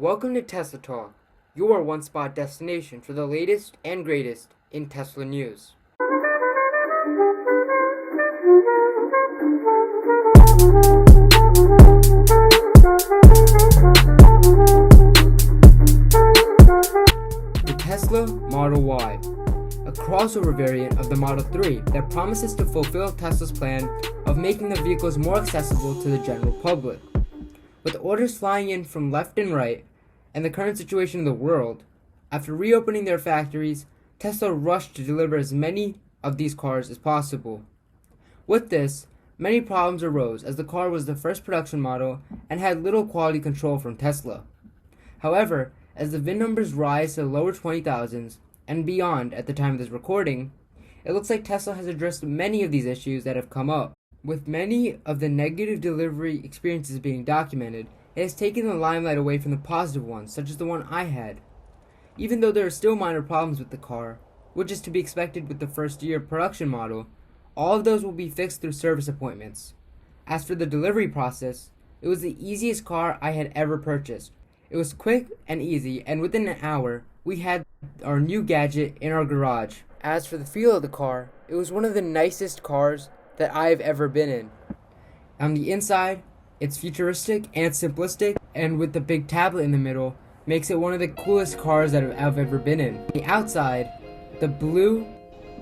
Welcome to Tesla Talk, your one-spot destination for the latest and greatest in Tesla news. The Tesla Model Y, a crossover variant of the Model 3 that promises to fulfill Tesla's plan of making the vehicles more accessible to the general public. With orders flying in from left and right, and the current situation in the world, after reopening their factories, Tesla rushed to deliver as many of these cars as possible. With this, many problems arose as the car was the first production model and had little quality control from Tesla. However, as the VIN numbers rise to the lower 20,000s and beyond at the time of this recording, it looks like Tesla has addressed many of these issues that have come up. With many of the negative delivery experiences being documented, it has taken the limelight away from the positive ones, such as the one I had. Even though there are still minor problems with the car, which is to be expected with the first year production model, all of those will be fixed through service appointments. As for the delivery process, it was the easiest car I had ever purchased. It was quick and easy, and within an hour, we had our new gadget in our garage. As for the feel of the car, it was one of the nicest cars that I've ever been in. On the inside, it's futuristic and simplistic, and with the big tablet in the middle, makes it one of the coolest cars that I've ever been in. On the outside, the blue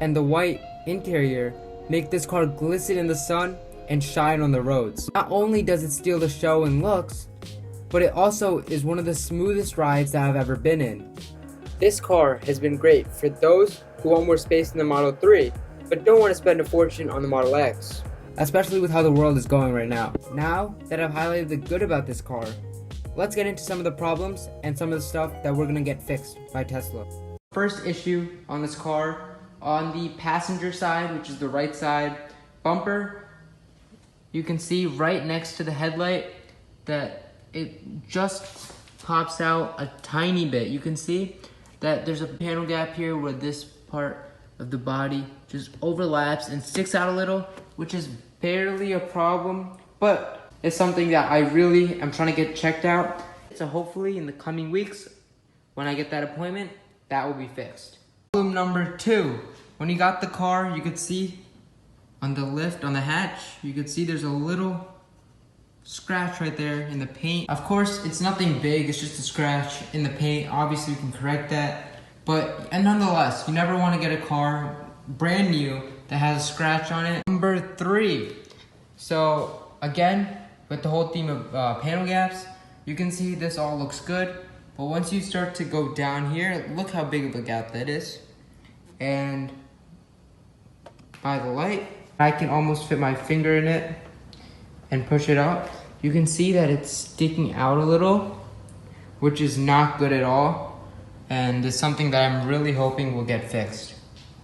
and the white interior make this car glisten in the sun and shine on the roads. Not only does it steal the show in looks, but it also is one of the smoothest rides that I've ever been in. This car has been great for those who want more space in the Model 3, but don't want to spend a fortune on the Model X, especially with how the world is going right now. Now that I've highlighted the good about this car, let's get into some of the problems and some of the stuff that we're going to get fixed by Tesla. First issue on this car, on the passenger side, which is the right side bumper, you can see right next to the headlight that it just pops out a tiny bit. You can see that there's a panel gap here where this part of the body just overlaps and sticks out a little, which is barely a problem, but it's something that I really am trying to get checked out. So hopefully in the coming weeks, when I get that appointment, that will be fixed. Problem number 2, when you got the car, you could see on the lift, on the hatch, you could see there's a little scratch right there in the paint. Of course, it's nothing big, it's just a scratch in the paint. Obviously, we can correct that. And nonetheless, you never want to get a car brand new that has a scratch on it. Number 3. So again, with the whole theme of panel gaps, you can see this all looks good. But once you start to go down here, look how big of a gap that is. And by the light, I can almost fit my finger in it and push it up. You can see that it's sticking out a little, which is not good at all. And it's something that I'm really hoping will get fixed.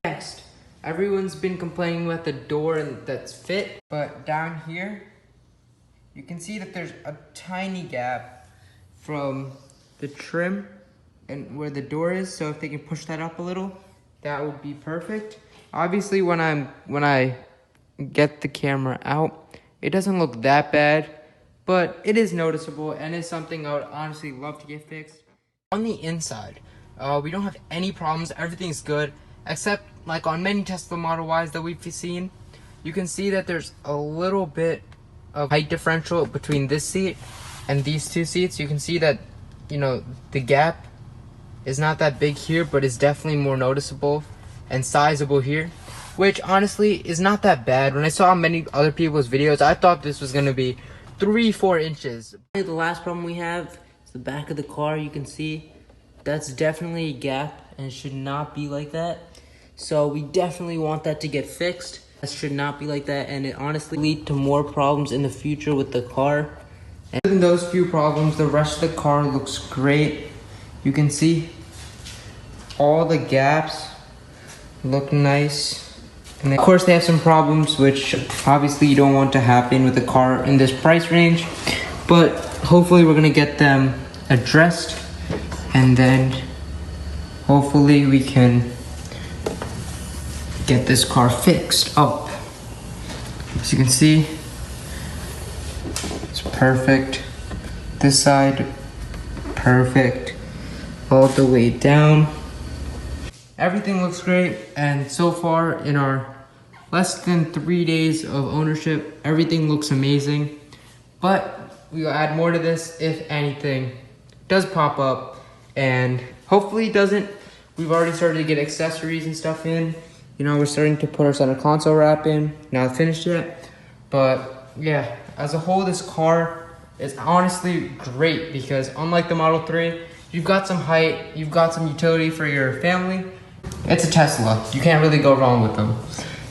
Next, everyone's been complaining about the door that's fit, but down here, you can see that there's a tiny gap from the trim and where the door is, so if they can push that up a little, that would be perfect. Obviously, when I get the camera out, it doesn't look that bad, but it is noticeable and is something I would honestly love to get fixed. On the inside, we don't have any problems, everything's good, except like on many Tesla Model Ys that we've seen, you can see that there's a little bit of height differential between this seat and these two seats. You can see that, the gap is not that big here, but it's definitely more noticeable and sizable here, which honestly is not that bad. When I saw many other people's videos, I thought this was going to be 3-4 inches. The last problem we have is the back of the car. You can see that's definitely a gap and it should not be like that. So we definitely want that to get fixed. That should not be like that, and it honestly lead to more problems in the future with the car. And other than those few problems, the rest of the car looks great. You can see all the gaps look nice. And then, of course, they have some problems which obviously you don't want to happen with a car in this price range, but hopefully we're gonna get them addressed, and then hopefully we can get this car fixed up. As you can see, it's perfect. This side, Perfect. All the way down. Everything looks great, and so far in our less than 3 days of ownership, everything looks amazing. But we'll add more to this if anything does pop up, and hopefully it doesn't. We've already started to get accessories and stuff in. You know, we're starting to put our center console wrap in. Not finished yet, but yeah, as a whole, this car is honestly great because unlike the Model 3, you've got some height, you've got some utility for your family. It's a Tesla. You can't really go wrong with them.